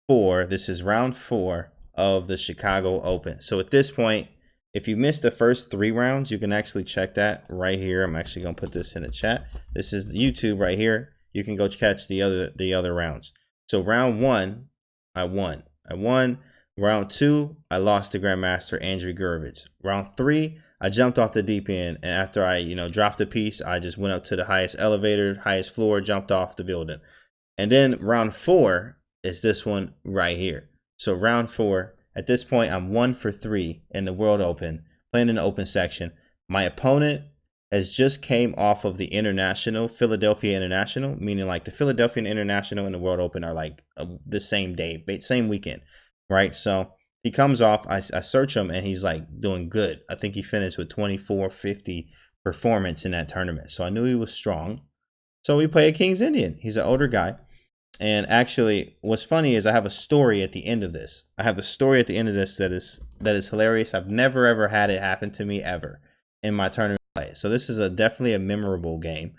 4. This is round 4 of the Chicago Open. So at this point, if you missed the first 3 rounds, you can actually check that right here. I'm actually going to put this in the chat. This is YouTube right here. You can go catch the other rounds. So round 1, I won. Round 2, I lost to Grandmaster Andrew Gurevich. Round 3, I jumped off the deep end, and after I, dropped a piece, I just went up to the highest elevator, highest floor, jumped off the building. And then round 4 is this one right here. So round 4, at this point, I'm 1 for 3 in the World Open, playing in the open section. My opponent has just came off of the International, Philadelphia International, meaning like the Philadelphia International and the World Open are like the same day, same weekend, right? So he comes off, I search him, and he's like doing good. I think he finished with 2450 performance in that tournament. So I knew he was strong. So we play a King's Indian. He's an older guy. And actually, what's funny is I have a story at the end of this. I have the story at the end of this that is hilarious. I've never ever had it happen to me ever in my tournament play. So this is definitely a memorable game.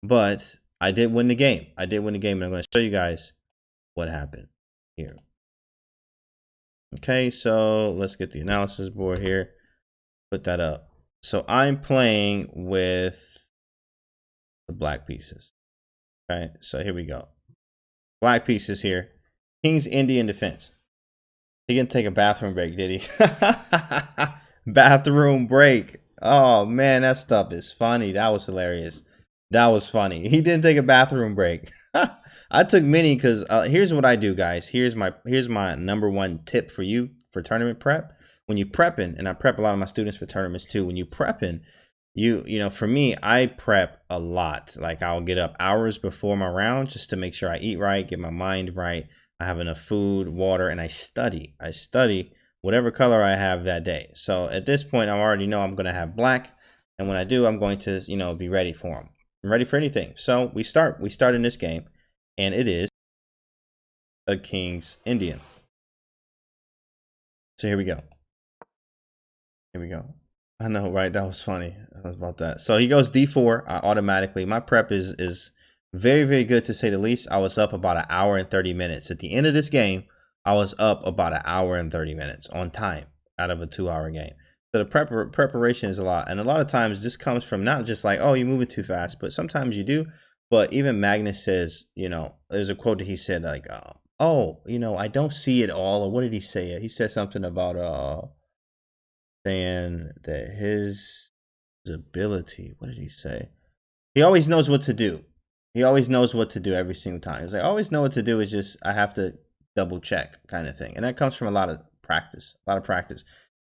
But I did win the game. And I'm going to show you guys what happened here. Okay, so let's get the analysis board here. Put that up. So I'm playing with the black pieces. Okay, so here we go. Black pieces here. King's Indian defense. He didn't take a bathroom break, did he? Bathroom break. Oh, man, that stuff is funny. That was hilarious. That was funny. He didn't take a bathroom break. I took many because here's what I do, guys. Here's my #1 tip for you for tournament prep. When you prepping, and I prep a lot of my students for tournaments too. When you prepping, for me, I prep a lot. Like I'll get up hours before my round just to make sure I eat right, get my mind right. I have enough food, water, and I study. I study whatever color I have that day. So at this point, I already know I'm going to have black. And when I do, I'm going to, be ready for them. I'm ready for anything. So we start in this game, and it is a King's Indian. So here we go. I know, right? That was funny. That was about that. So he goes D4 automatically. My prep is very, very good to say the least. I was up about 1 hour and 30 minutes. At the end of this game, I was up about 1 hour and 30 minutes on time out of a 2-hour game. So the preparation is a lot. And a lot of times this comes from not just like, oh, you're moving too fast, but sometimes you do. But even Magnus says, there's a quote that he said like, oh, I don't see it all. Or what did he say? He said something about saying that his ability, what did he say? He always knows what to do. He always knows what to do every single time. He's like, I always know what to do. It's just I have to double check kind of thing. And that comes from a lot of practice.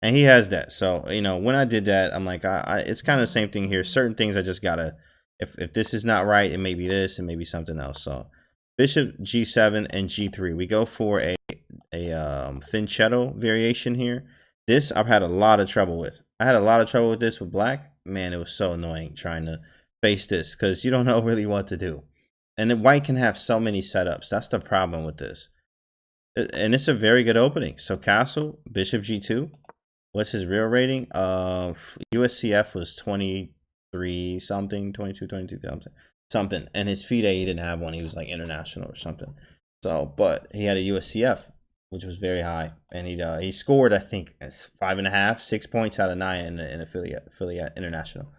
And he has that. So, when I did that, I'm like, it's kind of the same thing here. Certain things I just gotta, if this is not right, it may be this and maybe something else. So Bishop G7 and G3. We go for a fianchetto variation here. This I've had a lot of trouble with. I had a lot of trouble with this with black. Man, it was so annoying trying to face this because you don't know really what to do. And then white can have so many setups. That's the problem with this. And it's a very good opening. So castle, Bishop G2. What's his real rating? USCF was 23 something, 22 something. And his FIDE, he didn't have one. He was like international or something. So, but he had a USCF, which was very high, and he scored, I think, 5.5, 6 points out of 9 in the affiliate international.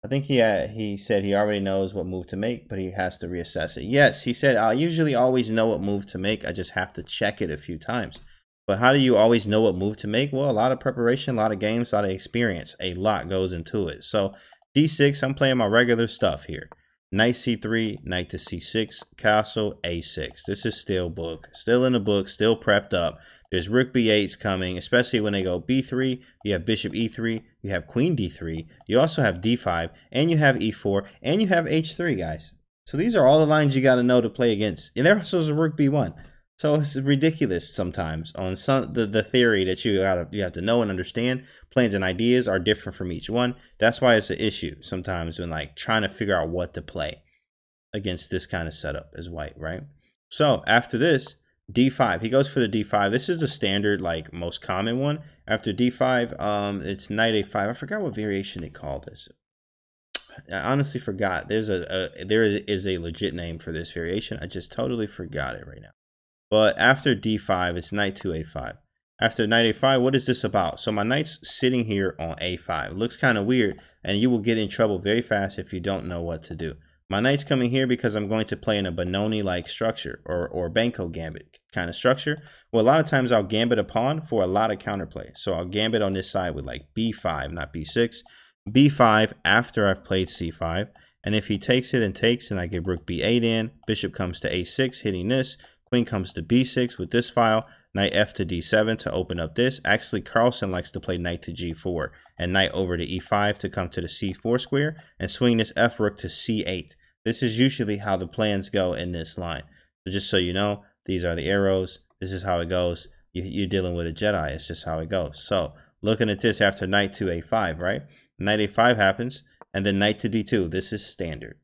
I think he said he already knows what move to make, but he has to reassess it. Yes, he said I usually always know what move to make. I just have to check it a few times. But how do you always know what move to make? Well, a lot of preparation, a lot of games, a lot of experience. A lot goes into it. So D6, I'm playing my regular stuff here. Knight C3, knight to C6, castle A6. This is still in the book, still prepped up. There's rook B8s coming, especially when they go B3. You have bishop E3, you have queen D3, you also have D5, and you have E4, and you have H3, guys. So these are all the lines you got to know to play against. And there also is a rook B1. So it's ridiculous sometimes on the theory that you have to know and understand. Plans and ideas are different from each one. That's why it's an issue sometimes when like trying to figure out what to play against this kind of setup as white, right? So after this, D5. He goes for the D5. This is the standard, like most common one. After D5, it's knight A5. I forgot what variation they call this. I honestly forgot. There is a legit name for this variation. I just totally forgot it right now. But after d5, it's knight to a5. After knight a5, what is this about? So my knight's sitting here on a5. It looks kind of weird, and you will get in trouble very fast if you don't know what to do. My knight's coming here because I'm going to play in a Benoni-like structure, or Banco gambit kind of structure. Well, a lot of times I'll gambit a pawn for a lot of counterplay. So I'll gambit on this side with like b5, not b6. b5 after I've played c5. And if he takes it and takes, and I get rook b8 in, bishop comes to a6, hitting this. Queen comes to b6 with this file, knight f to d7 to open up this. Actually, Carlsen likes to play knight to g4 and knight over to e5 to come to the c4 square and swing this f rook to c8. This is usually how the plans go in this line. So just so you know, these are the arrows. This is how it goes. You're dealing with a Jedi. It's just how it goes. So looking at this after knight to a5, right? Knight a5 happens, and then knight to d2. This is standard.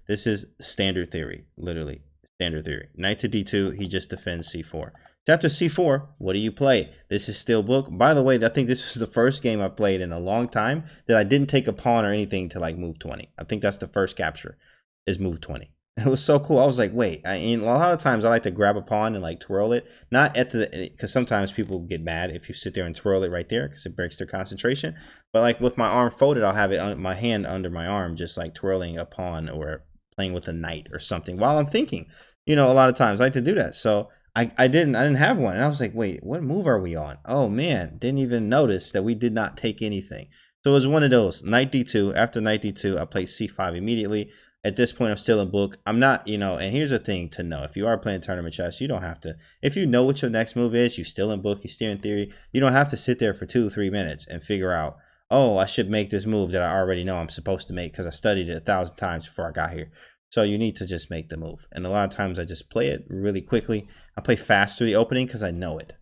This is standard theory, literally. Standard theory. Knight to d2, he just defends c4. After c4, what do you play? This is still book. By the way, I think this was the first game I played in a long time that I didn't take a pawn or anything to like move 20. I think that's the first capture, is move 20. It was so cool. I was like, wait. A lot of times I like to grab a pawn and like twirl it. Not at the, because sometimes people get mad if you sit there and twirl it right there because it breaks their concentration. But like with my arm folded, I'll have it my hand under my arm, just like twirling a pawn or playing with a knight or something while I'm thinking. You know, a lot of times I like to do that. So I didn't have one. And I was like, wait, what move are we on? Oh man, didn't even notice that we did not take anything. So it was one of those. Knight d2. After knight d2, I played c5 immediately. At this point, I'm still in book. I'm not, you know, and here's the thing to know. If you are playing tournament chess, you don't have to, if you know what your next move is, you're still in book, you're still in theory, you don't have to sit there for 2-3 minutes and figure out, oh, I should make this move that I already know I'm supposed to make because I studied it 1,000 times before I got here. So you need to just make the move. And a lot of times I just play it really quickly. I play fast through the opening because I know it.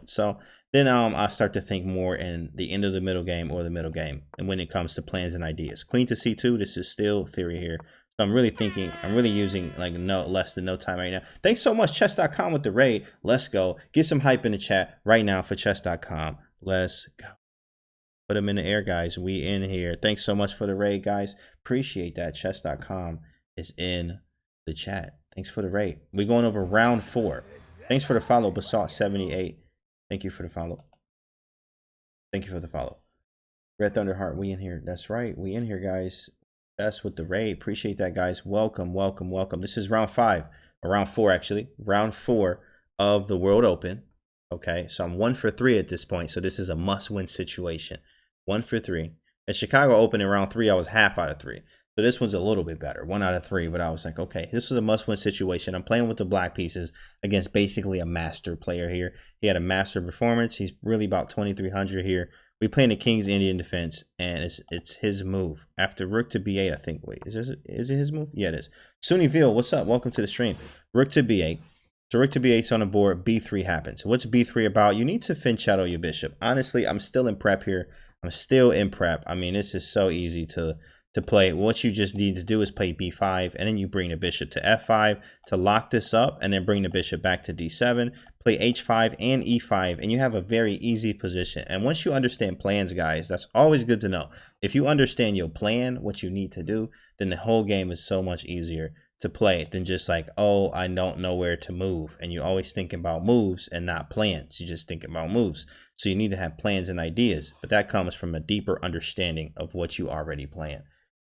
So then I start to think more in the end of the middle game or the middle game. And when it comes to plans and ideas. Queen to c2, this is still theory here. So I'm really thinking, I'm really using like less than no time right now. Thanks so much, chess.com with the raid. Let's go. Get some hype in the chat right now for chess.com. Let's go. Put them in the air, guys. We in here. Thanks so much for the raid, guys. Appreciate that. Chess.com is in the chat. Thanks for the raid. We're going over round 4. Thanks for the follow, Basalt78. Thank you for the follow. Thank you for the follow. Red Thunderheart, we in here. That's right. We in here, guys. That's with the raid. Appreciate that, guys. Welcome, welcome, welcome. This is round 5, or round 4, actually. Round 4 of the World Open. Okay, so I'm 1 for 3 at this point. So this is a must-win situation. 1 for 3. At Chicago Open in round 3, I was half out of 3. So this one's a little bit better, 1 out of 3. But I was like, okay, this is a must-win situation. I'm playing with the black pieces against basically a master player here. He had a master performance. He's really about 2,300 here. We playing the King's Indian defense, and it's his move. After rook to b8, I think. Wait, is it his move? Yeah, it is. Sunnyville, what's up? Welcome to the stream. Rook to b8. So rook to b8's on the board. b3 happens. What's b3 about? You need to finchetto your bishop. Honestly, I'm still in prep here. I'm still in prep. I mean, this is so easy to play. What you just need to do is play b5, and then you bring the bishop to f5 to lock this up, and then bring the bishop back to d7, play h5 and e5, and you have a very easy position. And once you understand plans, guys, that's always good to know. If you understand your plan, what you need to do, then the whole game is so much easier to play than just like, oh, I don't know where to move. And you always think about moves and not plans. You just think about moves. So you need to have plans and ideas, but that comes from a deeper understanding of what you already plan.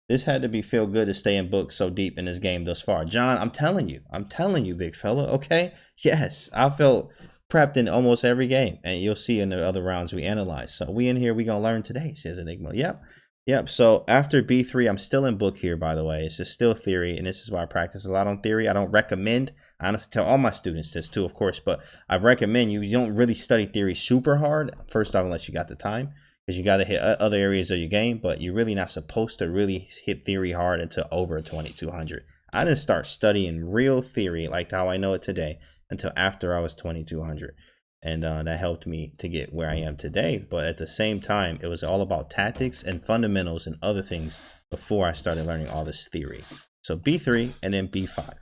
This had to feel good to stay in book so deep in this game thus far. John, I'm telling you, big fella, okay? Yes, I felt prepped in almost every game, and you'll see in the other rounds we analyze. So we in here, we gonna learn today, says Enigma. Yep. So after b3, I'm still in book here, by the way. It's just still theory, and this is why I practice a lot on theory. I don't recommend, I honestly tell all my students this too, of course, but I recommend you don't really study theory super hard, first off, unless you got the time. Because you got to hit other areas of your game, but you're really not supposed to really hit theory hard until over 2,200. I didn't start studying real theory like how I know it today until after I was 2,200. And that helped me to get where I am today. But at the same time, it was all about tactics and fundamentals and other things before I started learning all this theory. So b3 and then b5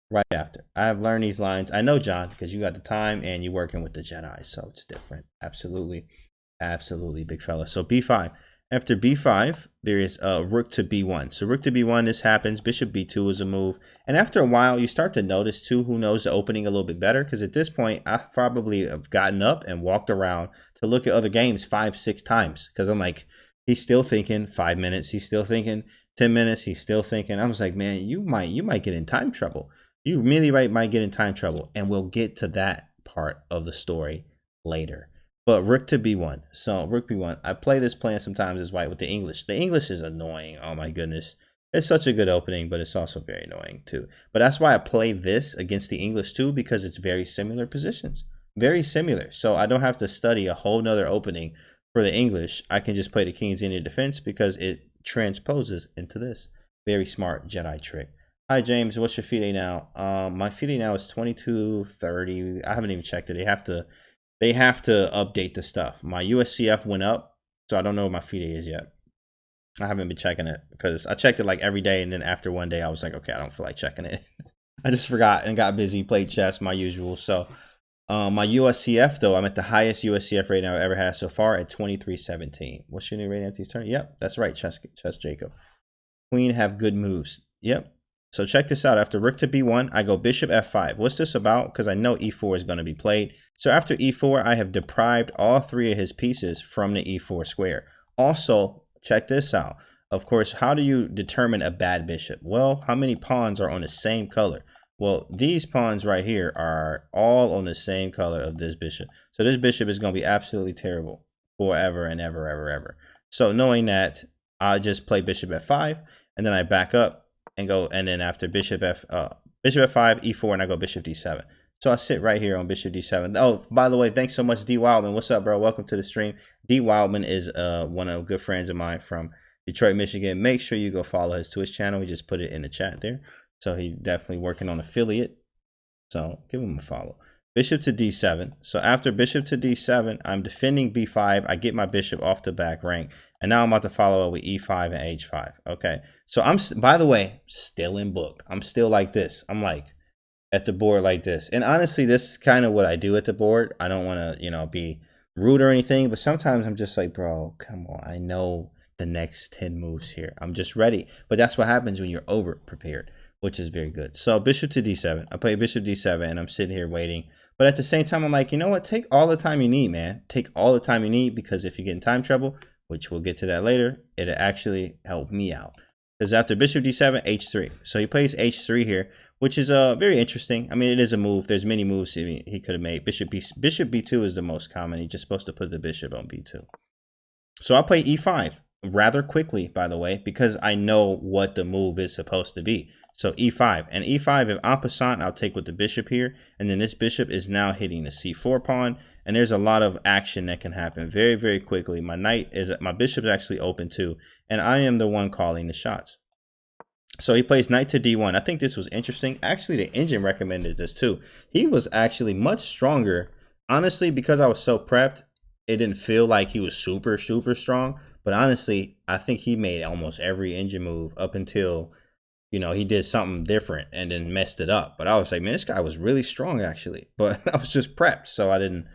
right after. I have learned these lines. I know, John, because you got the time and you're working with the Jedi, so it's different. Absolutely. Absolutely, big fella. So b5. After b5, there is rook to b1. So rook to b1, this happens. Bishop b2 is a move. And after a while, you start to notice too who knows the opening a little bit better. Because at this point, I probably have gotten up and walked around to look at other games 5-6 times. Because I'm like, he's still thinking 5 minutes. He's still thinking 10 minutes. He's still thinking. I was like, man, you might get in time trouble. You really might get in time trouble. And we'll get to that part of the story later. But rook to b1. So rook b1. I play this plan sometimes as white with the English. The English is annoying. Oh my goodness. It's such a good opening, but it's also very annoying too. But that's why I play this against the English too, because it's very similar positions. Very similar. So I don't have to study a whole nother opening for the English. I can just play the King's Indian defense because it transposes into this. Very smart Jedi trick. Hi James, what's your FIDE now? My FIDE now is 2230. I haven't even checked it. They have to update the stuff. My USCF went up, so I don't know what my FIDE is yet. I haven't been checking it because I checked it like every day, and then after one day, I was like, okay, I don't feel like checking it. I just forgot and got busy, played chess, my usual. So my USCF, though, I'm at the highest USCF rating I've ever had so far at 2317. What's your new rating after these turn? Yep, that's right, Chess Jacob. Queen have good moves. Yep. So check this out. After rook to b1, I go bishop f5. What's this about? Because I know e4 is going to be played. So after e4, I have deprived all three of his pieces from the e4 square. Also, check this out. Of course, how do you determine a bad bishop? Well, how many pawns are on the same color? Well, these pawns right here are all on the same color of this bishop. So this bishop is going to be absolutely terrible forever and ever, ever, ever. So knowing that, I just play bishop f5, and then I back up and go, and then after bishop f5, e4, and I go bishop d7. So I sit right here on bishop d7. Oh, by the way, thanks so much, D Wildman. What's up, bro? Welcome to the stream. D Wildman is one of the good friends of mine from Detroit, Michigan. Make sure you go follow his Twitch channel. We just put it in the chat there. So he's definitely working on affiliate. So give him a follow. Bishop to d7. So after bishop to d7, I'm defending b5. I get my bishop off the back rank. And now I'm about to follow up with e5 and h5. Okay. So I'm, by the way, still in book. I'm still like this. I'm like at the board like this. And honestly, this is kind of what I do at the board. I don't want to, you know, be rude or anything. But sometimes I'm just like, bro, come on. I know the next 10 moves here. I'm just ready. But that's what happens when you're over prepared, which is very good. So bishop to d7. I play bishop d7 and I'm sitting here waiting. But at the same time, I'm like, you know what? Take all the time you need, man. Take all the time you need, because if you get in time trouble, which we'll get to that later, it'll actually help me out. Because after bishop d7, h3. So he plays h3 here, which is very interesting. I mean, it is a move. There's many moves he could have made. Bishop b2 is the most common. He's just supposed to put the bishop on b2. So I play e5 rather quickly, by the way, because I know what the move is supposed to be. So e5, and e5, if en passant, I'll take with the bishop here, and then this bishop is now hitting the c4 pawn, and there's a lot of action that can happen very, very quickly. My bishop is actually open too, and I am the one calling the shots. So he plays knight to d1. I think this was interesting. Actually, the engine recommended this too. He was actually much stronger. Honestly, because I was so prepped, it didn't feel like he was super, super strong. But honestly, I think he made almost every engine move up until, you know, he did something different and then messed it up. But I was like, man, this guy was really strong actually. But I was just prepped, so I didn't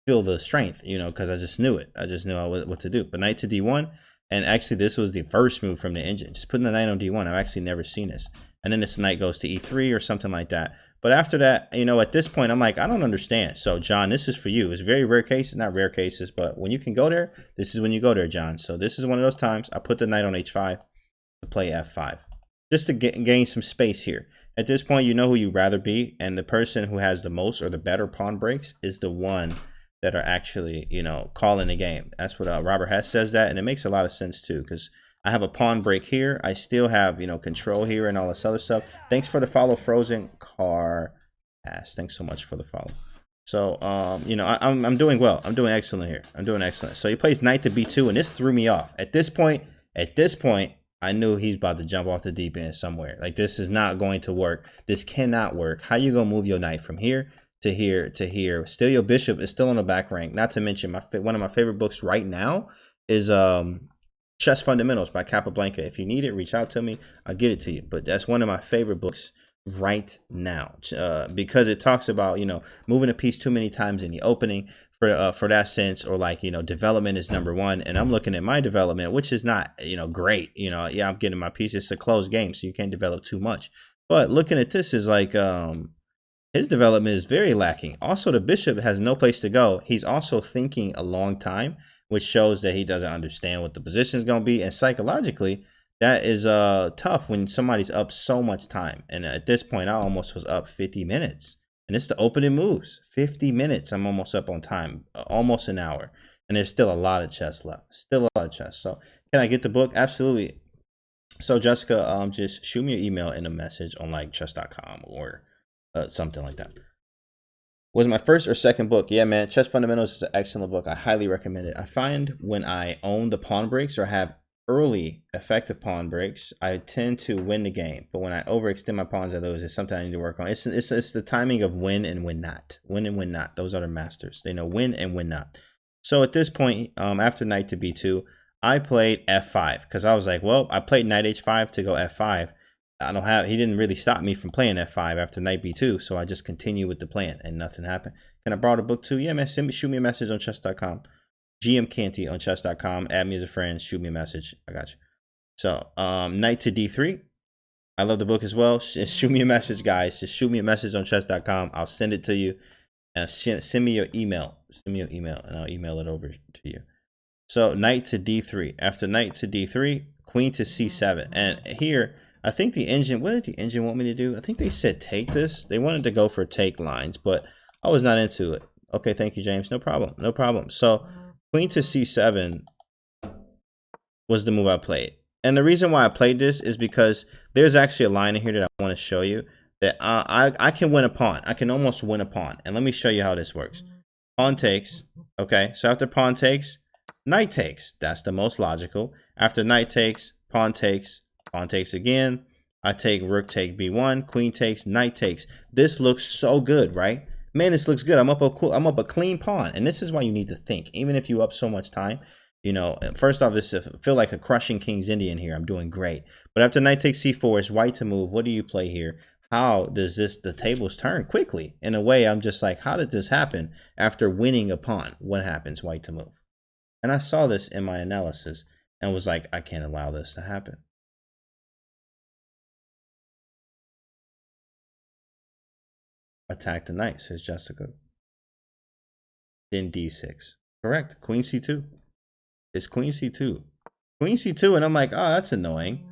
feel the strength, you know, because I just knew it. I just knew what to do. But knight to d1, and actually this was the first move from the engine. Just putting the knight on d1. I've actually never seen this. And then this knight goes to e3 or something like that. But after that, you know, at this point, I'm like, I don't understand. So, John, this is for you. It's very rare cases, not rare cases, but when you can go there, this is when you go there, John. So this is one of those times I put the knight on h5 to play f5, just to gain some space here. At this point, you know who you'd rather be, and the person who has the most or the better pawn breaks is the one that are actually, you know, calling the game. That's what Robert Hess says that, and it makes a lot of sense too, because I have a pawn break here. I still have, you know, control here and all this other stuff. Thanks for the follow, Frozen Car Ass. Thanks so much for the follow. So, you know, I'm doing well. I'm doing excellent here. I'm doing excellent. So he plays knight to b2, and this threw me off. At this point, I knew he's about to jump off the deep end somewhere. Like, this is not going to work. This cannot work. How you gonna move your knight from here to here to here? Still, your bishop is still on the back rank. Not to mention, one of my favorite books right now is Chess Fundamentals by Capablanca. If you need it, reach out to me. I'll get it to you. But that's one of my favorite books right now, because it talks about, you know, moving a piece too many times in the opening, for that sense, or like, development is number one, and I'm looking at my development, which is not, great. Yeah, I'm getting my pieces. It's a closed game, so you can't develop too much. But looking at this is like, his development is very lacking. Also, the bishop has no place to go. He's also thinking a long time, which shows that he doesn't understand what the position is going to be. And psychologically, that is tough when somebody's up so much time. And at this point, I almost was up 50 minutes. And it's the opening moves. 50 minutes. I'm almost up on time. Almost an hour. And there's still a lot of chess left. Still a lot of chess. So can I get the book? Absolutely. So Jessica, just shoot me an email in a message on like chess.com or something like that. Was my first or second book? Yeah, man. Chess Fundamentals is an excellent book. I highly recommend it. I find when I own the pawn breaks or have early effective pawn breaks, I tend to win the game. But when I overextend my pawns at those, it's something I need to work on. It's the timing of win and win not. Win and win not. Those are the masters. They know win and win not. So at this point, after knight to b2, I played f5 because I was like, well, I played knight h5 to go f5. He didn't really stop me from playing f5 after knight b2, so I just continued with the plan and nothing happened. Can I borrow the book too? Yeah, man, shoot me a message on chess.com. GM Canty on chess.com. Add me as a friend, shoot me a message. I got you. So, knight to d3. I love the book as well. Just shoot me a message, guys. Just shoot me a message on chess.com. I'll send it to you. And send me your email. Send me your email, and I'll email it over to you. So, knight to d3. After knight to d3, queen to c7. And here, I think the engine, what did the engine want me to do? I think they said take this. They wanted to go for take lines, but I was not into it. Okay, thank you, James. No problem. No problem. So queen to c7 was the move I played. And the reason why I played this is because there's actually a line in here that I want to show you that I can win a pawn. I can almost win a pawn. And let me show you how this works. Pawn takes. Okay, so after pawn takes, knight takes. That's the most logical. After knight takes, pawn takes. Pawn takes again. I take rook take b1. Queen takes. Knight takes. This looks so good, right? Man, this looks good. I'm up a clean pawn, and this is why you need to think. Even if you up so much time, first off, this feel like a crushing King's Indian here. I'm doing great. But after knight takes c4, it's white to move. What do you play here? How does the tables turn quickly? In a way, I'm just like, how did this happen after winning a pawn? What happens? White to move. And I saw this in my analysis and was like, I can't allow this to happen. Attack the knight, says Jessica. Then d6. Correct. Queen c2. It's queen c2. Queen c2, and I'm like, oh, that's annoying.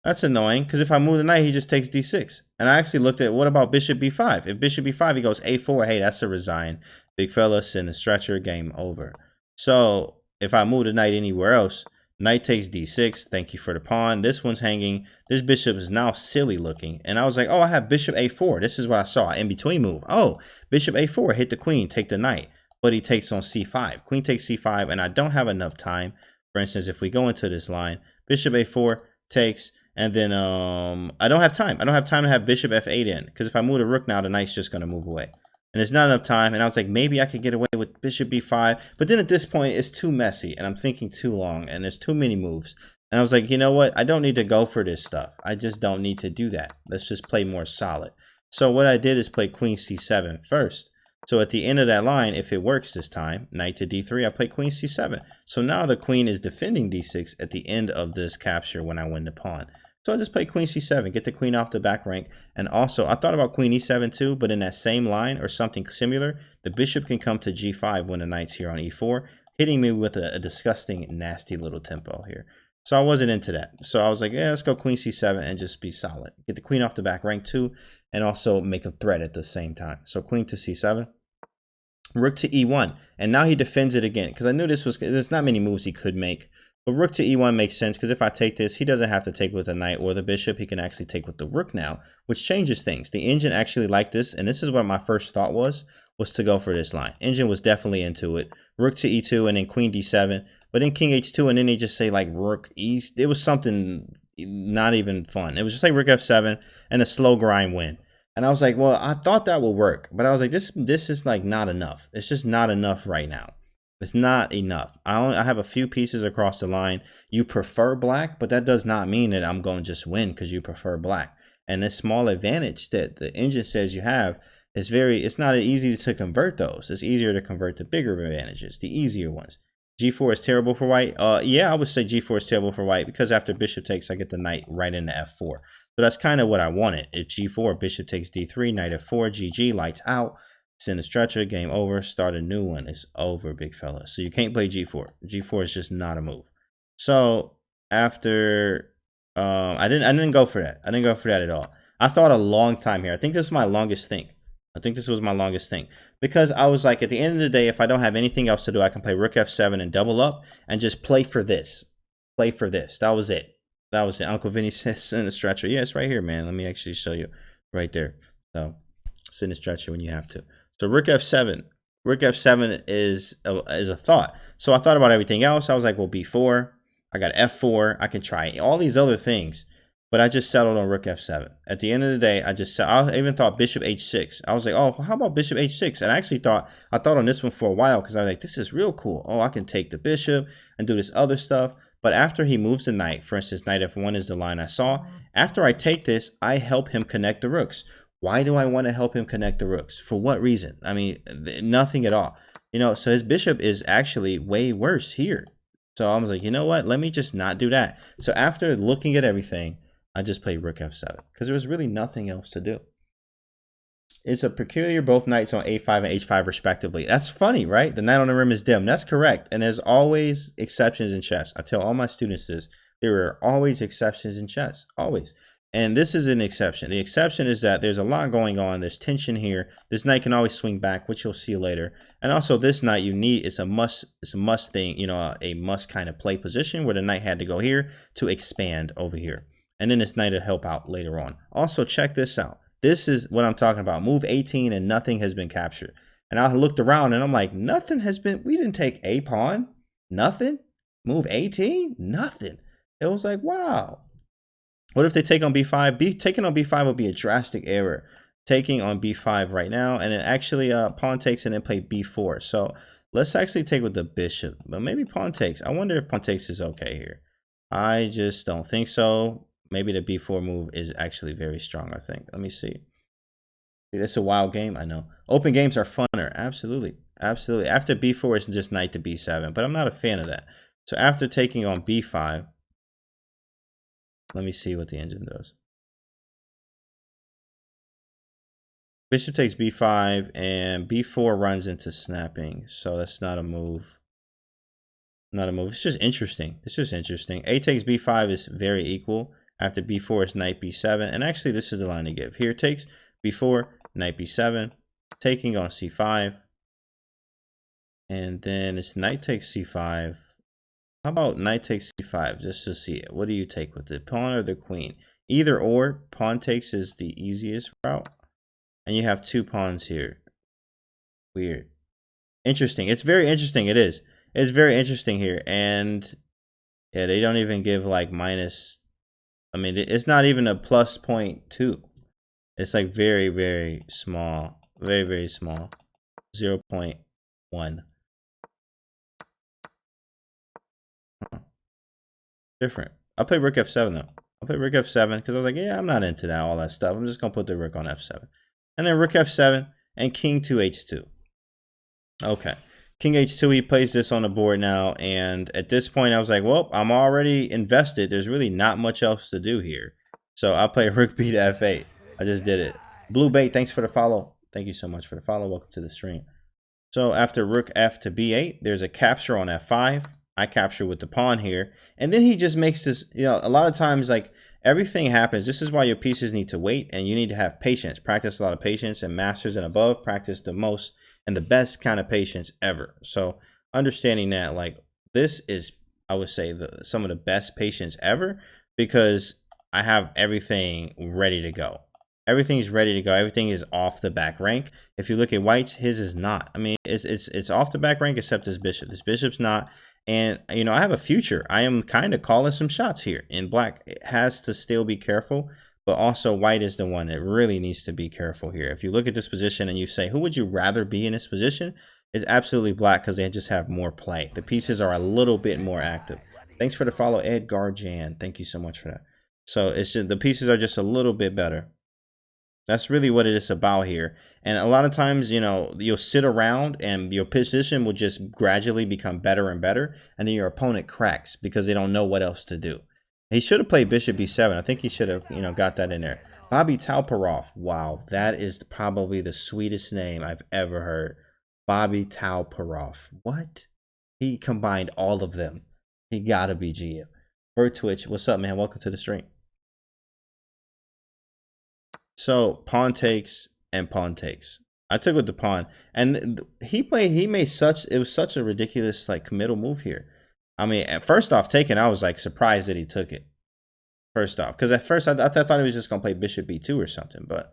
That's annoying, because if I move the knight, he just takes d6. And I actually looked at, what about bishop b5? If bishop b5, he goes a4. Hey, that's a resign. Big fella, send a stretcher, game over. So if I move the knight anywhere else, knight takes d6. Thank you for the pawn. This one's hanging. This bishop is now silly looking. And I was like, oh, I have bishop a4. This is what I saw. In between move. Oh, bishop a4. Hit the queen. Take the knight. But he takes on c5. Queen takes c5. And I don't have enough time. For instance, if we go into this line, bishop a4 takes. And then I don't have time. I don't have time to have bishop f8 in. Because if I move the rook now, the knight's just going to move away. And there's not enough time. And I was like, maybe I could get away with bishop b5. But then at this point, it's too messy. And I'm thinking too long. And there's too many moves. And I was like, you know what? I don't need to go for this stuff. I just don't need to do that. Let's just play more solid. So what I did is play queen c7 first. So at the end of that line, if it works this time, knight to d3, I play queen c7. So now the queen is defending d6 at the end of this capture when I win the pawn. So I just play queen c7, get the queen off the back rank. And also, I thought about queen e7 too, but in that same line or something similar, the bishop can come to g5 when the knight's here on e4, hitting me with a disgusting, nasty little tempo here. So I wasn't into that. So I was like, yeah, let's go queen c7 and just be solid. Get the queen off the back rank too, and also make a threat at the same time. So queen to c7. Rook to e1. And now he defends it again, because I knew there's not many moves he could make. But rook to e1 makes sense, because if I take this, he doesn't have to take with the knight or the bishop. He can actually take with the rook now, which changes things. The engine actually liked this, and this is what my first thought was to go for this line. Engine was definitely into it. Rook to e2 and then queen d7. But then king h2, and then they just say like rook east. It was something not even fun. It was just like rook f7 and a slow grind win. And I was like, well, I thought that would work. But I was like, this is like not enough. It's just not enough right now. It's not enough. I have a few pieces across the line. You prefer black, but that does not mean that I'm going to just win because you prefer black. And this small advantage that the engine says you have it's not easy to convert those. It's easier to convert the bigger advantages, the easier ones. G4 is terrible for white. Yeah, I would say G4 is terrible for white because after bishop takes, I get the knight right into F4. So that's kind of what I wanted. If G4, bishop takes D3, knight F4, GG, lights out. Send a stretcher, game over, start a new one. It's over, big fella. So you can't play G4. G4 is just not a move. So after I didn't go for that. I didn't go for that at all. I thought a long time here. I think this is my longest think. I think this was my longest thing because I was like, at the end of the day, if I don't have anything else to do, I can play rook f7 and double up and just play for this. Play for this. That was it. That was it. Uncle Vinny says in the stretcher. Yeah, it's right here, man. Let me actually show you right there. So sit in the stretcher when you have to. So rook f7. Rook f7 is a thought. So I thought about everything else. I was like, well, b4. I got f4. I can try all these other things. But I just settled on rook f7. At the end of the day, I even thought bishop h6. I was like, oh, how about bishop h6? And I actually thought on this one for a while because I was like, this is real cool. Oh, I can take the bishop and do this other stuff. But after he moves the knight, for instance, knight f1 is the line I saw. After I take this, I help him connect the rooks. Why do I want to help him connect the rooks? For what reason? I mean, nothing at all. You know, so his bishop is actually way worse here. So I was like, you know what? Let me just not do that. So after looking at everything, I just played rook f7 because there was really nothing else to do. It's a peculiar both knights on a5 and h5 respectively. That's funny, right? The knight on the rim is dim. That's correct. And there's always exceptions in chess. I tell all my students this. There are always exceptions in chess. Always. And this is an exception. The exception is that there's a lot going on. There's tension here. This knight can always swing back, which you'll see later. And also this knight you need is a must thing, you know, a must kind of play position where the knight had to go here to expand over here. And then this knight will help out later on. Also, check this out. This is what I'm talking about. Move 18 and nothing has been captured. And I looked around and I'm like, nothing has been, we didn't take a pawn. Nothing. Move 18? Nothing. It was like, wow. What if they take on b5? Taking on b5 would be a drastic error. Taking on b5 right now. And then actually pawn takes and then play b4. So let's actually take with the bishop. But maybe pawn takes. I wonder if pawn takes is okay here. I just don't think so. Maybe the b4 move is actually very strong, I think. Let me see. It's a wild game, I know. Open games are funner. Absolutely. Absolutely. After b4, it's just knight to b7. But I'm not a fan of that. So after taking on b5, let me see what the engine does. Bishop takes b5, and b4 runs into snapping. So that's not a move. Not a move. It's just interesting. It's just interesting. A takes b5 is very equal. After b4 is knight b7. And actually, this is the line to give. Here takes b4, knight b7, taking on c5. And then it's knight takes c5. How about knight takes c5 just to see it? What do you take with the pawn or the queen? Either or, pawn takes is the easiest route. And you have two pawns here. Weird. Interesting. It's very interesting. It is. It's very interesting here. And yeah, they don't even give like minus. I mean, it's not even a plus 0.2. It's like very, very small. Very, very small. 0.1. Different. I'll play rook f7 though. I'll play rook f7 because I was like, yeah, I'm not into that, all that stuff. I'm just going to put the rook on f7. And then rook f7 and king to h2. Okay. King h2, he plays this on the board now. And at this point, I was like, well, I'm already invested. There's really not much else to do here. So I'll play rook b to f8. I just did it. Blue Bait, thanks for the follow. Thank you so much for the follow. Welcome to the stream. So after rook f to b8, there's a capture on f5. I capture with the pawn here. And then he just makes this, you know, a lot of times, like, everything happens. This is why your pieces need to wait, and you need to have patience. Practice a lot of patience, and masters and above practice the most and the best kind of patience ever. So understanding that, like, this is, I would say, some of the best patience ever, because I have everything ready to go. Everything is ready to go. Everything is off the back rank. If you look at white's, his is not. I mean, it's off the back rank except this bishop. This bishop's not. And, you know, I have a future. I am kind of calling some shots here. And black has to still be careful. But also white is the one that really needs to be careful here. If you look at this position and you say, who would you rather be in this position? It's absolutely black, because they just have more play. The pieces are a little bit more active. Thanks for the follow, Edgar Jan. Thank you so much for that. So it's just, the pieces are just a little bit better. That's really what it is about here. And a lot of times, you know, you'll sit around and your position will just gradually become better and better. And then your opponent cracks because they don't know what else to do. He should have played bishop b7. I think he should have, you know, got that in there. Bobby Talparov. Wow, that is probably the sweetest name I've ever heard. Bobby Talparov. What? He combined all of them. He gotta be GM. Bert Twitch, what's up, man? Welcome to the stream. So pawn takes and pawn takes. I took with the pawn, and he made such, it was such a ridiculous like committal move here. I mean, at first off, taking, I was like surprised that he took it. First off, because at first I thought he was just gonna play bishop b2 or something, but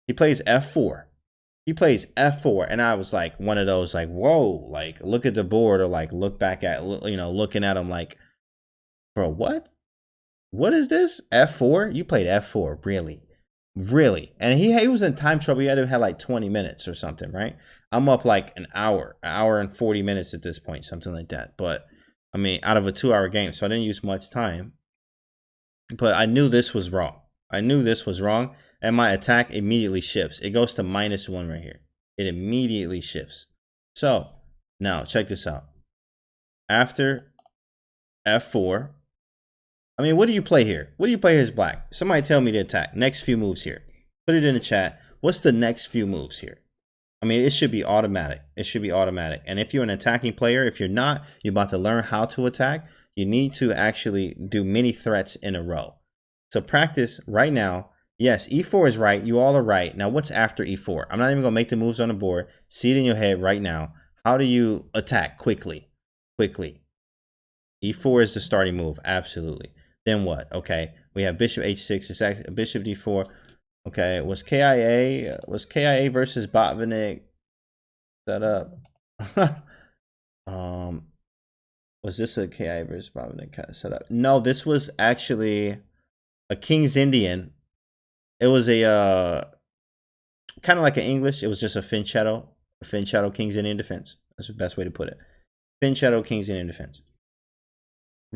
he plays f4. He plays f4, and I was like one of those like, whoa, like look at the board, or like look back at, you know, looking at him like, bro, what? What is this? F4? You played f4, really? Really? And he was in time trouble. He had to have like 20 minutes or something, right? I'm up like an hour and 40 minutes at this point, something like that. But I mean, out of a 2-hour game, so I didn't use much time. But I knew this was wrong. I knew this was wrong, and my attack immediately shifts. It goes to -1 right here. It immediately shifts. So now check this out. After f4. I mean, what do you play here? What do you play here as black? Somebody tell me the attack. Next few moves here. Put it in the chat. What's the next few moves here? I mean, it should be automatic. It should be automatic. And if you're an attacking player, if you're not, you're about to learn how to attack. You need to actually do many threats in a row. So practice right now. Yes, e4 is right. You all are right. Now, what's after e4? I'm not even going to make the moves on the board. See it in your head right now. How do you attack quickly? Quickly. e4 is the starting move. Absolutely. Then what? Okay, we have bishop h6. It's actually bishop d4. Okay, was KIA versus Botvinnik set up? Was this a KIA versus Botvinnik kind of set up? No, this was actually a King's Indian. It was a kind of like an English. It was just a Finchetto King's Indian defense. That's the best way to put it. Finchetto King's Indian defense.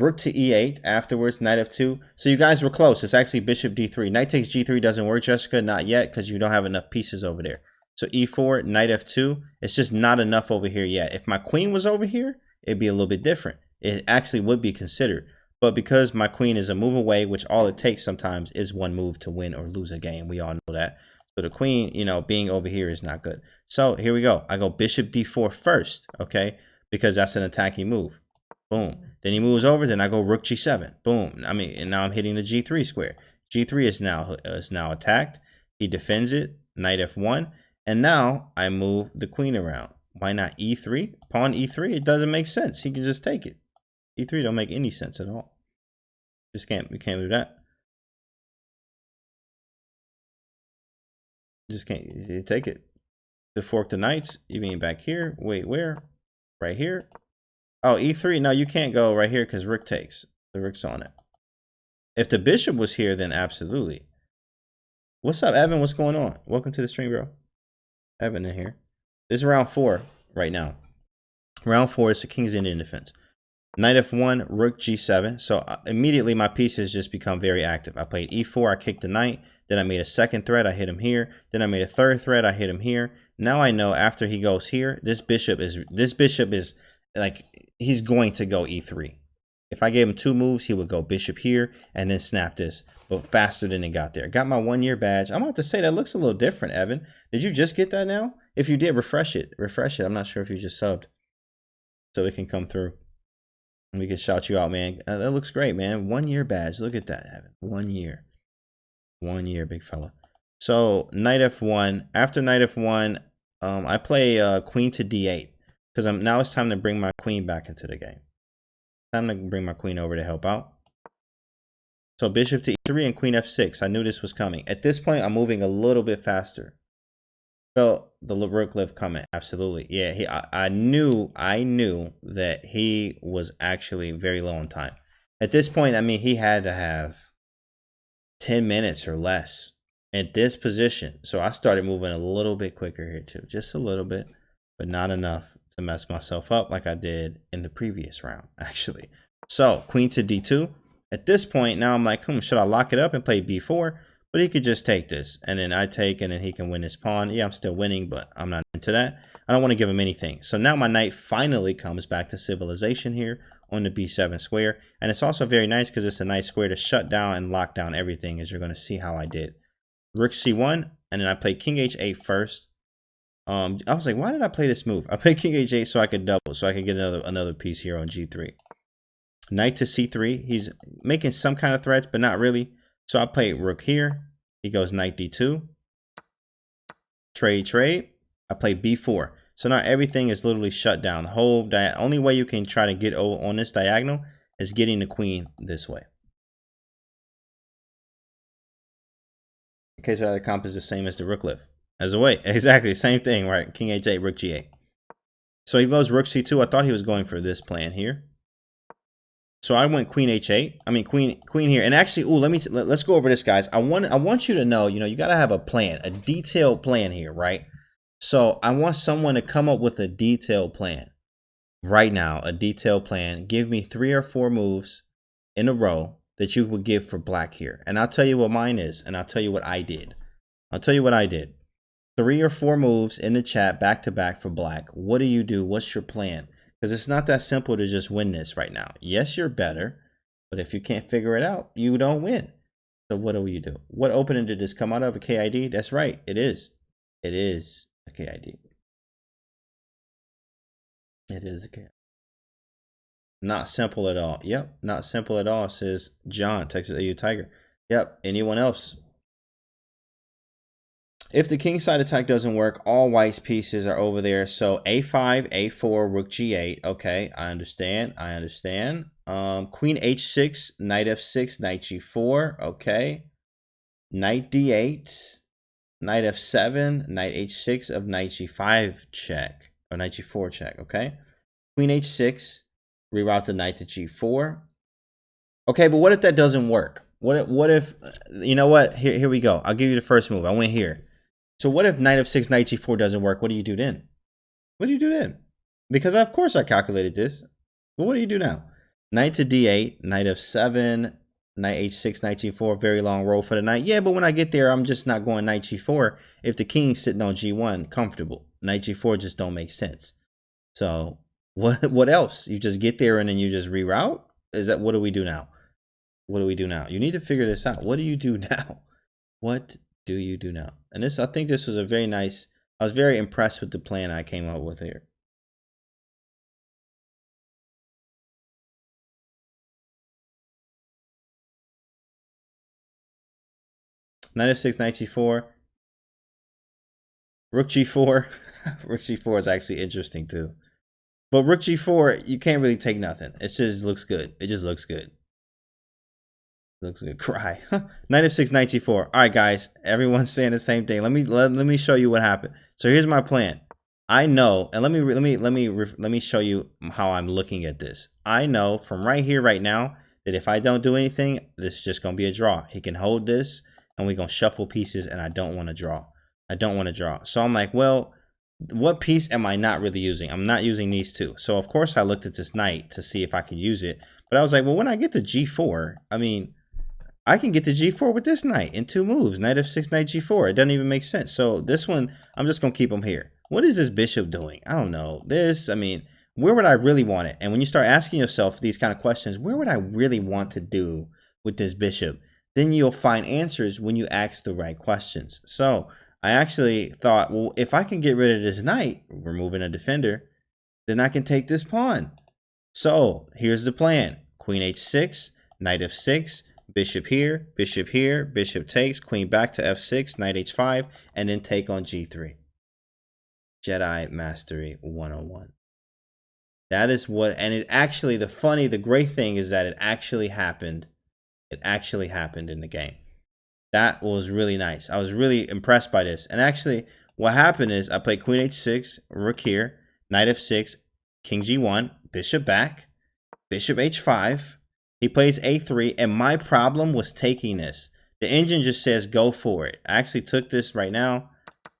Rook to e8 afterwards, knight f2. So you guys were close. It's actually bishop d3. Knight takes g3 doesn't work, Jessica. Not yet, because you don't have enough pieces over there. So e4, knight f2. It's just not enough over here yet. If my queen was over here, it'd be a little bit different. It actually would be considered. But because my queen is a move away, which all it takes sometimes is one move to win or lose a game. We all know that. So the queen, you know, being over here is not good. So here we go. I go bishop d4 first, okay? Because that's an attacking move. Boom. Then he moves over. Then I go rook g7. Boom. I mean, and now I'm hitting the g3 square. G3 is now attacked. He defends it. Knight f1. And now I move the queen around. Why not e3? Pawn e3. It doesn't make sense. He can just take it. e3 don't make any sense at all. We can't do that. Just can't. You take it. To fork the knights. You mean back here? Wait, where? Right here. Oh, e3. No, you can't go right here because rook takes. The rook's on it. If the bishop was here, then absolutely. What's up, Evan? What's going on? Welcome to the stream, bro. Evan in here. This is round 4 right now. Round 4 is the King's Indian defense. Knight f1, rook g7. So immediately my pieces just become very active. I played e4. I kicked the knight. Then I made a second threat. I hit him here. Then I made a third threat. I hit him here. Now I know after he goes here, this bishop is like, he's going to go e3. If I gave him 2 moves, he would go bishop here and then snap this, but faster than it got there. Got my 1-year badge. I'm about to say that looks a little different, Evan. Did you just get that now? If you did, refresh it. Refresh it. I'm not sure if you just subbed, so it can come through. And we can shout you out, man. That looks great, man. 1-year badge. Look at that, Evan. 1 year. 1 year, big fella. So knight f1. After knight f1, I play queen to d8 because now it's time to bring my queen back into the game. Time to bring my queen over to help out. So bishop to e3 and queen f6. I knew this was coming. At this point, I'm moving a little bit faster. Felt the rook lift coming. Absolutely. Yeah, I knew that he was actually very low on time. At this point, I mean, he had to have 10 minutes or less at this position. So I started moving a little bit quicker here too. Just a little bit, but not enough to mess myself up like I did in the previous round, actually. So queen to d2. At this point, now I'm like, should I lock it up and play b4? But he could just take this, and then I take, and then he can win his pawn. Yeah, I'm still winning, but I'm not into that. I don't want to give him anything. So now my knight finally comes back to civilization here on the b7 square. And it's also very nice because it's a nice square to shut down and lock down everything, as you're going to see how I did. Rook c1, and then I played king h8 first. I was like, why did I play this move? I played king h8 so I could double, so I could get another piece here on g3. Knight to c3. He's making some kind of threats, but not really. So I played rook here. He goes knight d2. Trade. I play b4. So now everything is literally shut down. The whole only way you can try to get on this diagonal is getting the queen this way. In case the comp is the same as the rook lift. As a way, exactly same thing, right? King h8, rook g8. So he goes rook c2. I thought he was going for this plan here. So I went queen h8. I mean queen here. And actually, let's go over this, guys. I want you to know, you got to have a plan, a detailed plan here, right? So I want someone to come up with a detailed plan right now, a detailed plan. Give me 3 or 4 moves in a row that you would give for black here. And I'll tell you what mine is, and I'll tell you what I did. 3 or 4 moves in the chat back to back for black. What do you do? What's your plan? Because it's not that simple to just win this right now. Yes, you're better, but if you can't figure it out, you don't win. So what do you do? What opening did this come out of? A KID? That's right. It is. It is a KID. It is a KID. Not simple at all. Yep, not simple at all, says John, Texas AU Tiger. Yep, anyone else? If the king side attack doesn't work, all white's pieces are over there. So a5, a4, rook g8. Okay, I understand. Queen h6, knight f6, knight g4. Okay. Knight d8, knight f7, knight h6 of knight g5 check. Or knight g4 check. Okay. Queen h6, reroute the knight to g4. Okay, but what if that doesn't work? What if, you know what? Here we go. I'll give you the first move. I went here. So what if knight f6, knight g4 doesn't work? What do you do then? Because of course I calculated this. But what do you do now? Knight to d8, knight f7, knight h6, knight g4. Very long roll for the knight. Yeah, but when I get there, I'm just not going knight g4. If the king's sitting on g1, comfortable. Knight g4 just don't make sense. So what else? You just get there and then you just reroute? What do we do now? You need to figure this out. What do you do now? What do you do now? And I think this was a very nice, I was very impressed with the plan I came up with here. Knight f6, knight g4, rook g4. Rook g4 is actually interesting too. But rook g4, you can't really take nothing. It just looks good. Looks good. Cry. Knight f6, knight g4. All right, guys. Everyone's saying the same thing. Let me show you what happened. So here's my plan. I know, and let me show you how I'm looking at this. I know from right here, right now, that if I don't do anything, this is just gonna be a draw. He can hold this, and we're gonna shuffle pieces, and I don't want to draw. So I'm like, well, what piece am I not really using? I'm not using these two. So of course I looked at this knight to see if I could use it, but I was like, well, when I get to g4, I mean, I can get to g4 with this knight in 2 moves. Knight f6, knight g4. It doesn't even make sense. So this one, I'm just going to keep him here. What is this bishop doing? I don't know. I mean, where would I really want it? And when you start asking yourself these kind of questions, where would I really want to do with this bishop? Then you'll find answers when you ask the right questions. So I actually thought, well, if I can get rid of this knight, removing a defender, then I can take this pawn. So here's the plan. Queen h6, knight f6, bishop here, bishop takes, queen back to f6, knight h5, and then take on g3. Jedi Mastery 101. That is what, and it actually, the great thing is that it actually happened. It actually happened in the game. That was really nice. I was really impressed by this. And actually, what happened is I played queen h6, rook here, knight f6, king g1, bishop back, bishop h5. He plays a3, and my problem was taking this. The engine just says go for it. I actually took this right now.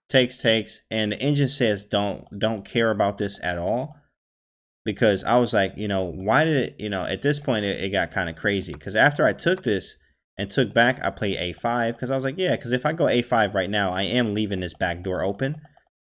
Takes, and the engine says don't care about this at all. Because I was like, why did it, at this point it got kind of crazy. Because after I took this and took back. I played a5 because I was like, yeah, because if I go a5 right now, I am leaving this back door open. So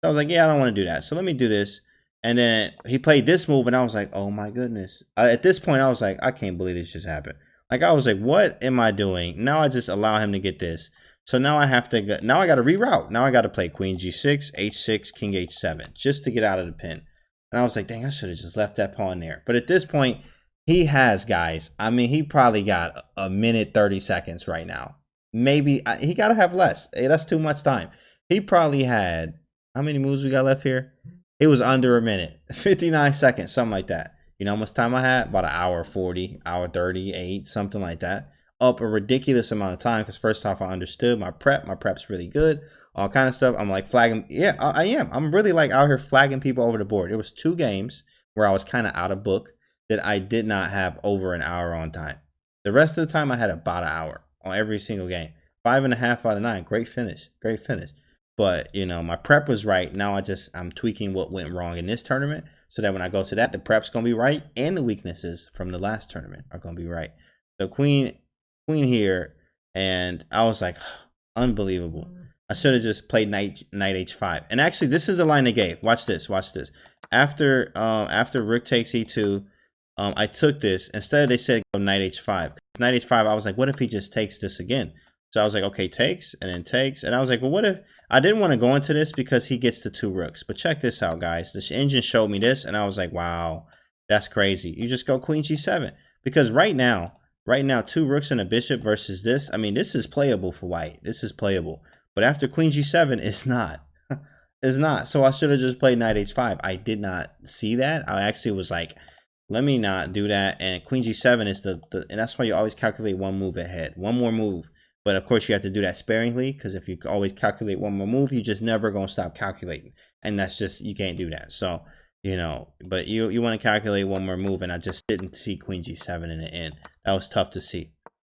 I was like, yeah, I don't want to do that. So let me do this. And then he played this move, and I was like, oh my goodness. At this point, I was like, I can't believe this just happened. Like, I was like, what am I doing? Now I just allow him to get this. So now I have to go, now I got to reroute. Now I got to play queen g6, h6, king h7 just to get out of the pin. And I was like, dang, I should have just left that pawn there. But at this point, he has, guys. I mean, he probably got a minute 30 seconds right now. Maybe he got to have less. Hey, that's too much time. He probably had, how many moves we got left here? It was under a minute, 59 seconds, something like that. You know how much time I had? About an hour 40, hour 38, something like that. Up a ridiculous amount of time because first off, I understood my prep. My prep's really good. All kind of stuff. I'm like flagging. Yeah, I am. I'm really like out here flagging people over the board. There was 2 games where I was kind of out of book that I did not have over an hour on time. The rest of the time I had about an hour on every single game. 5.5 out of 9. Great finish. Great finish. But, you know, my prep was right. Now I'm tweaking what went wrong in this tournament so that when I go to that, the prep's going to be right and the weaknesses from the last tournament are going to be right. So queen here, and I was like, unbelievable. I should have just played knight h5. And actually, this is the line they gave. Watch this. Watch this. After rook takes e2, I took this. Instead, they said go knight h5. Knight h5, I was like, what if he just takes this again? So I was like, okay, takes, and then takes. And I was like, well, what if... I didn't want to go into this because he gets the 2 rooks. But check this out, guys. This engine showed me this, and I was like, wow, that's crazy. You just go queen g7. Because right now, 2 rooks and a bishop versus this, I mean, this is playable for white. This is playable. But after queen g7, it's not. It's not. So I should have just played knight h5. I did not see that. I actually was like, let me not do that. And queen g7 is and that's why you always calculate 1 move ahead. 1 more move. But of course, you have to do that sparingly because if you always calculate 1 more move, you're just never going to stop calculating. And that's just, you can't do that. So, you know, but you want to calculate 1 more move. And I just didn't see queen g7 in the end. That was tough to see.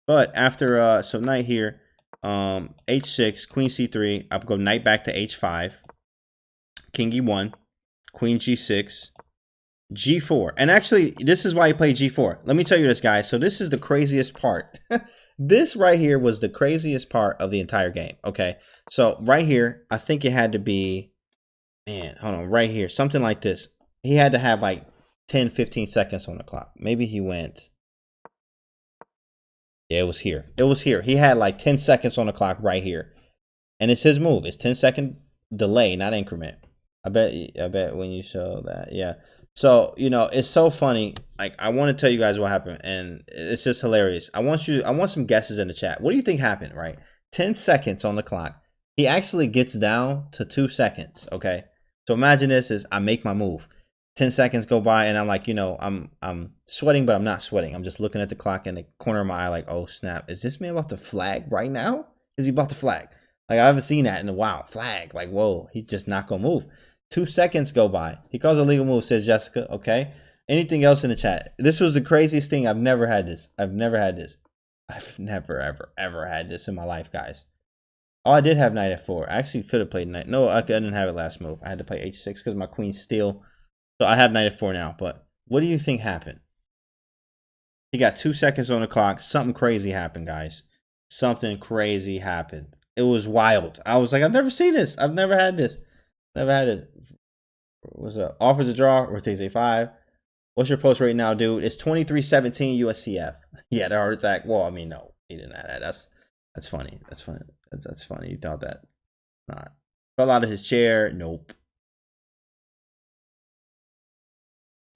But after, so knight here, h6, queen c3, I'll go knight back to h5, king e1, queen g6, g4. And actually, this is why he played g4. Let me tell you this, guys. So this is the craziest part. This right here was the craziest part of the entire game. Okay, so right here, I think it had to be, man, hold on, right here, something like this. He had to have like 10, 15 seconds on the clock. Maybe he went, yeah, it was here. It was here. He had like 10 seconds on the clock right here. And it's his move. It's 10-second delay, not increment. I bet when you show that, yeah. So, you know, it's so funny. Like, I want to tell you guys what happened, and it's just hilarious. I want some guesses in the chat. What do you think happened, right? 10 seconds on the clock. He actually gets down to 2 seconds, okay? So imagine this is I make my move. 10 seconds go by, and I'm like, you know, I'm sweating, but I'm not sweating. I'm just looking at the clock in the corner of my eye like, oh, snap. Is this man about to flag right now? Is he about to flag? Like, I haven't seen that in a while. Flag. Like, whoa, he's just not going to move. 2 seconds go by. He calls a legal move, says Jessica. Okay. Anything else in the chat? This was the craziest thing. I've never had this. I've never, ever had this in my life, guys. Oh, I did have knight f4. I actually could have played knight. No, I didn't have it last move. I had to play h6 because my queen's still. So I have knight f4 now. But what do you think happened? He got 2 seconds on the clock. Something crazy happened, guys. Something crazy happened. It was wild. I was like, I've never seen this. I've never had this. Never had it. What's up? Offers a draw. Rotates a5. What's your post right now, dude? It's 23-17 USCF. Yeah, the heart attack. Well, I mean, no, he didn't have that. That's funny. That's funny. That's funny. You thought that. Not. Fell out of his chair. Nope.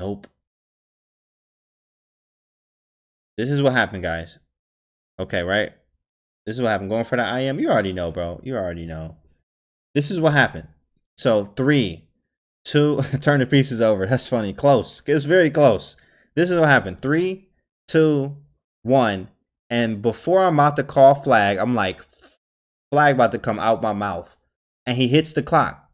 Nope. This is what happened, guys. Okay, right? This is what happened. Going for the IM. You already know, bro. You already know. This is what happened. So 3, 2, turn the pieces over. That's funny. Close. It's very close. This is what happened. 3, 2, 1. And before I'm about to call flag, I'm like, flag about to come out my mouth. And he hits the clock.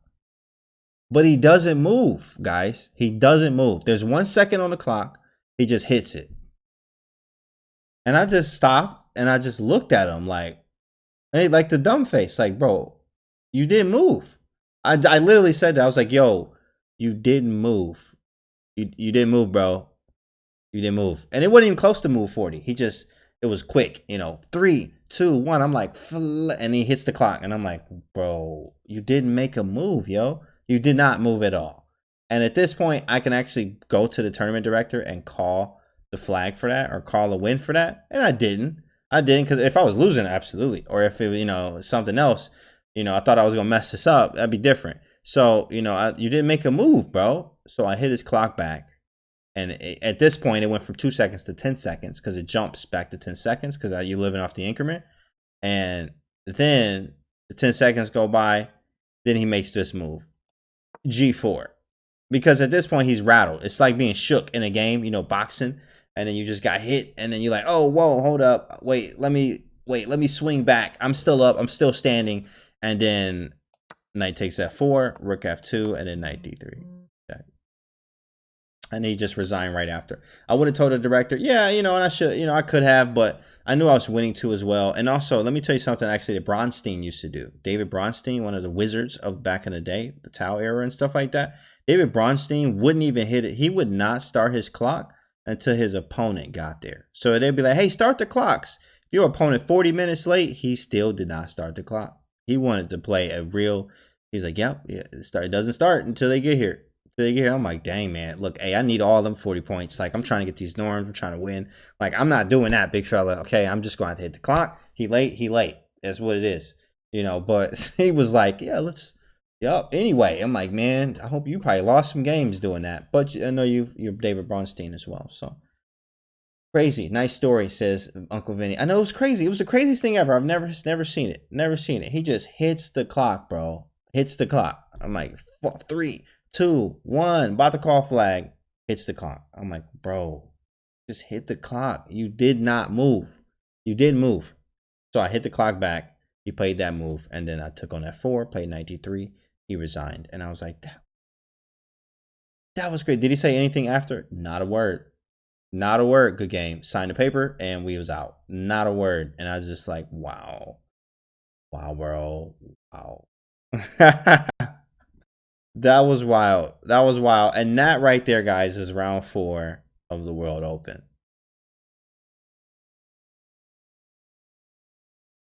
But he doesn't move, guys. He doesn't move. There's 1 second on the clock. He just hits it. And I just stopped and I just looked at him like, hey, like the dumb face. Like, bro, you didn't move. I literally said that. I was like, yo, you didn't move. You didn't move, bro. You didn't move. And it wasn't even close to move 40. It it was quick, you know, 3, 2, 1. I'm like, and he hits the clock, and I'm like, bro, you didn't make a move, yo. You did not move at all. And at this point, I can actually go to the tournament director and call the flag for that, or call a win for that, and I didn't. Because if I was losing, absolutely, or if it, you know, something else, you know, I thought I was gonna mess this up, that'd be different. So, you know, you didn't make a move, bro. So I hit his clock back. And at this point, it went from 2 seconds to 10 seconds because it jumps back to 10 seconds because you're living off the increment. And then the 10 seconds go by. Then he makes this move, G4. Because at this point, he's rattled. It's like being shook in a game, you know, boxing. And then you just got hit. And then you're like, oh, whoa, hold up. Wait, let me swing back. I'm still up. I'm still standing. And then knight takes F4, rook F2, and then knight D3. And he just resigned right after. I would have told the director, yeah, you know, and I should, you know, I could have, but I knew I was winning too as well. And also, let me tell you something actually that Bronstein used to do. David Bronstein, one of the wizards of back in the day, the Tau era and stuff like that. David Bronstein wouldn't even hit it. He would not start his clock until his opponent got there. So they'd be like, hey, start the clocks. If your opponent 40 minutes late, he still did not start the clock. He wanted to play a real, he's like, yep, yeah, it doesn't start until they get here. I'm like, dang, man, look, hey, I need all them 40 points. Like, I'm trying to get these norms. I'm trying to win. Like, I'm not doing that, big fella. Okay, I'm just going to have to hit the clock. He late. That's what it is, you know. But he was like, yeah, anyway, I'm like, man, I hope you probably lost some games doing that. But I know you're David Bronstein as well. So crazy. Nice story, says Uncle Vinny. I know it was crazy. It was the craziest thing ever. I've never seen it. Never seen it. He just hits the clock, bro. Hits the clock. I'm like, 3, 2, 1, about to call flag, hits the clock. I'm like, bro, just hit the clock. You did not move. You didn't move. So I hit the clock back. He played that move, and then I took on F4, played knight D3. He resigned, and I was like, that was great. Did he say anything after? Not a word. Not a word. Good game. Signed the paper, and we was out. Not a word. And I was just like, wow. Wow, bro. Wow. That was wild. That was wild. And that right there, guys, is round 4 of the World Open.